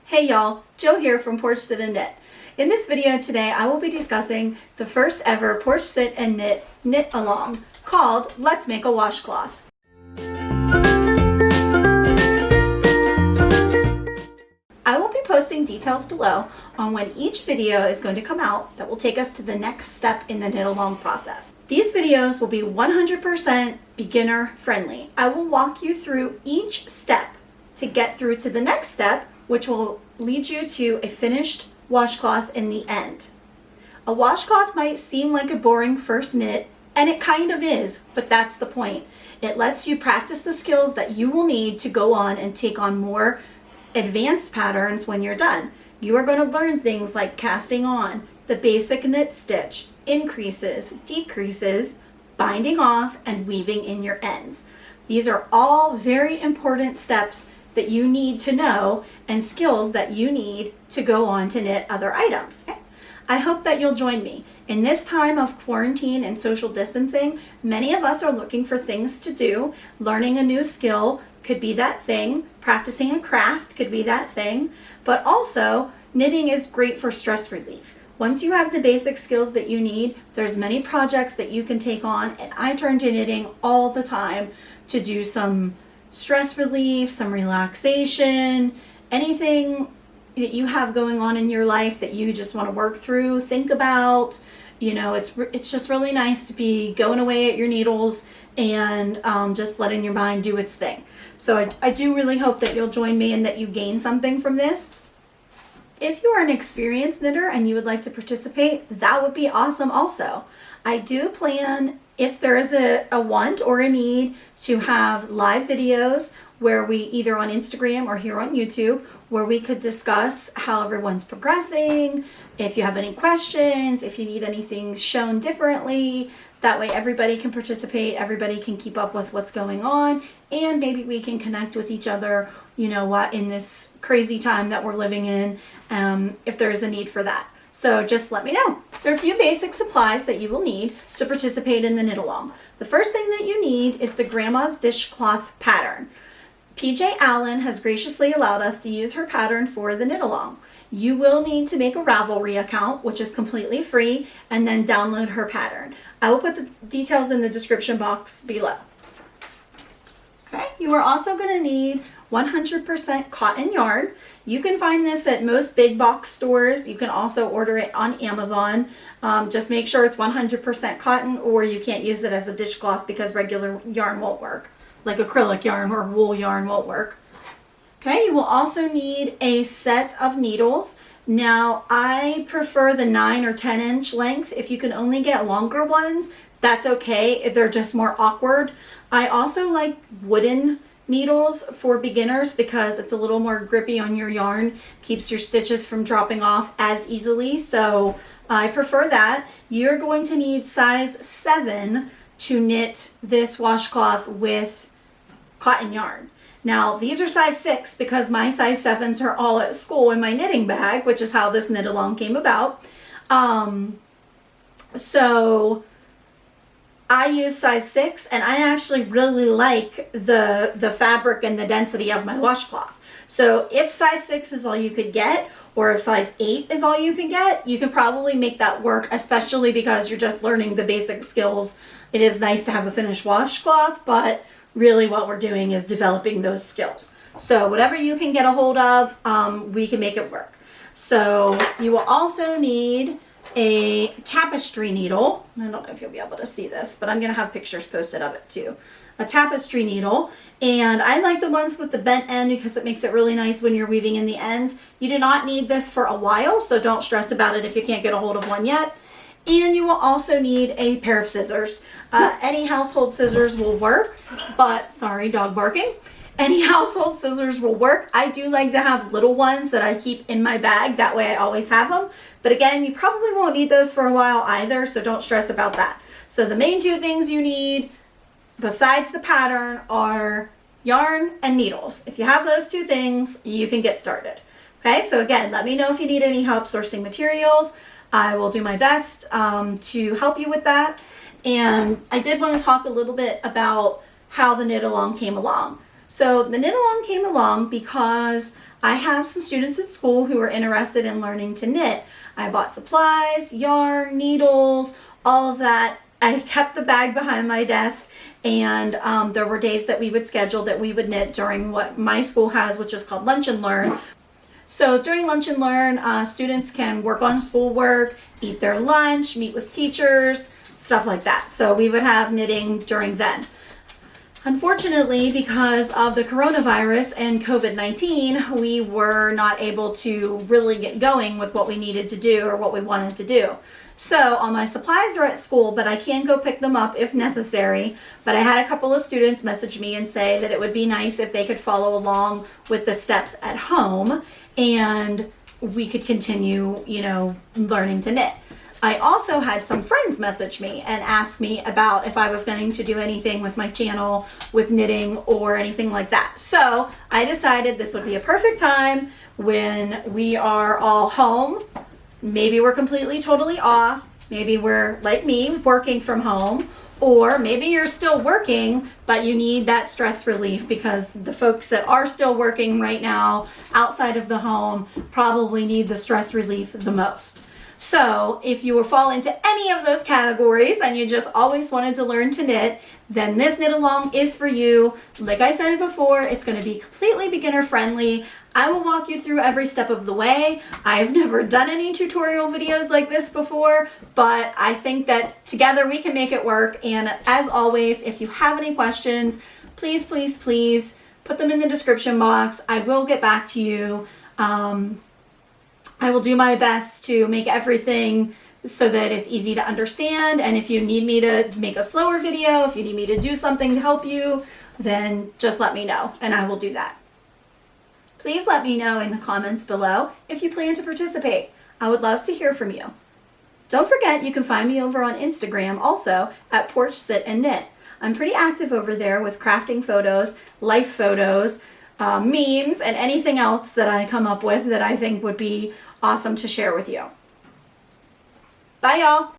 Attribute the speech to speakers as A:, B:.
A: Hey y'all, Jill here from Porch Sit and Knit. In this video today, I will be discussing the first ever Porch Sit and Knit along called Let's Make a Washcloth. I will be posting details below on when each video is going to come out that will take us to the next step in the knit along process. These videos will be 100% beginner friendly. I will walk you through each step to get through to the next step, which will lead you to a finished washcloth in the end. A washcloth might seem like a boring first knit, and it kind of is, but that's the point. It lets you practice the skills that you will need to go on and take on more advanced patterns when you're done. You are going to learn things like casting on, the basic knit stitch, increases, decreases, binding off, and weaving in your ends. These are all very important steps that you need to know and skills that you need to go on to knit other items. I hope that you'll join me. In this time of quarantine and social distancing, many of us are looking for things to do. Learning a new skill could be that thing. Practicing a craft could be that thing. But also, knitting is great for stress relief. Once you have the basic skills that you need, there's many projects that you can take on, and I turn to knitting all the time to do some stress relief, some relaxation, anything that you have going on in your life that you just want to work through, think about. You know, it's just really nice to be going away at your needles and just letting your mind do its thing. So I do really hope that you'll join me and that you gain something from this. If you are an experienced knitter and you would like to participate, that would be awesome also. I do plan, if there is a want or a need, to have live videos where we either on Instagram or here on YouTube, where we could discuss how everyone's progressing, if you have any questions, if you need anything shown differently. That way everybody can participate, everybody can keep up with what's going on, and maybe we can connect with each other, you know what, in this crazy time that we're living in, if there is a need for that. So just let me know. There are a few basic supplies that you will need to participate in the knit along. The first thing that you need is the Grandma's Dishcloth pattern. PJ Allen has graciously allowed us to use her pattern for the knit along. You will need to make a Ravelry account, which is completely free, and then download her pattern. I will put the details in the description box below. Okay, you are also going to need 100% cotton yarn. You can find this at most big box stores. You can also order it on Amazon. Just make sure it's 100% cotton, or you can't use it as a dishcloth because regular yarn won't work. Like acrylic yarn or wool yarn won't work. Okay, you will also need a set of needles. Now, I prefer the 9 or 10 inch length. If you can only get longer ones, that's okay. If they're just more awkward. I also like wooden needles for beginners because it's a little more grippy on your yarn, keeps your stitches from dropping off as easily. So I prefer that. You're going to need size 7 to knit this washcloth with cotton yarn. Now these are size 6 because my size 7s are all at school in my knitting bag, which is how this knit along came about. So I use size 6, and I actually really like the fabric and the density of my washcloth. So if size 6 is all you could get, or if size 8 is all you can get, you can probably make that work, especially because you're just learning the basic skills. It is nice to have a finished washcloth, but really what we're doing is developing those skills. So whatever you can get a hold of, we can make it work. So you will also need a tapestry needle. I don't know if you'll be able to see this, but I'm going to have pictures posted of it too. A tapestry needle, and I like the ones with the bent end because it makes it really nice when you're weaving in the ends. You do not need this for a while, so don't stress about it if you can't get a hold of one yet. And you will also need a pair of scissors. Any household scissors will work, but sorry, dog barking. Any household scissors will work. I do like to have little ones that I keep in my bag. That way I always have them. But again, you probably won't need those for a while either, so don't stress about that. So the main two things you need besides the pattern are yarn and needles. If you have those two things, you can get started. Okay, so again, let me know if you need any help sourcing materials. I will do my best to help you with that. And I did want to talk a little bit about how the knit along came along. So the knit along came along because I have some students at school who are interested in learning to knit. I bought supplies, yarn, needles, all of that. I kept the bag behind my desk, and there were days that we would schedule that we would knit during what my school has, which is called Lunch and Learn. So during Lunch and Learn, students can work on schoolwork, eat their lunch, meet with teachers, stuff like that. So we would have knitting during then. Unfortunately, because of the coronavirus and COVID-19, we were not able to really get going with what we needed to do or what we wanted to do. So all my supplies are at school, but I can go pick them up if necessary. But I had a couple of students message me and say that it would be nice if they could follow along with the steps at home and we could continue, learning to knit. I also had some friends message me and ask me about if I was going to do anything with my channel with knitting or anything like that. So I decided this would be a perfect time when we are all home. Maybe we're completely, totally off. Maybe we're like me, working from home. Or maybe you're still working, but you need that stress relief because the folks that are still working right now outside of the home probably need the stress relief the most. So if you fall into any of those categories and you just always wanted to learn to knit, then this knit along is for you. Like I said before, it's going to be completely beginner friendly. I will walk you through every step of the way. I've never done any tutorial videos like this before, but I think that together we can make it work. And as always, if you have any questions, please, please, please put them in the description box. I will get back to you. I will do my best to make everything so that it's easy to understand. And if you need me to make a slower video, if you need me to do something to help you, then just let me know and I will do that. Please let me know in the comments below if you plan to participate. I would love to hear from you. Don't forget, you can find me over on Instagram also at Porch Sit and Knit. I'm pretty active over there with crafting photos, life photos, memes, and anything else that I come up with that I think would be awesome to share with you. Bye, y'all.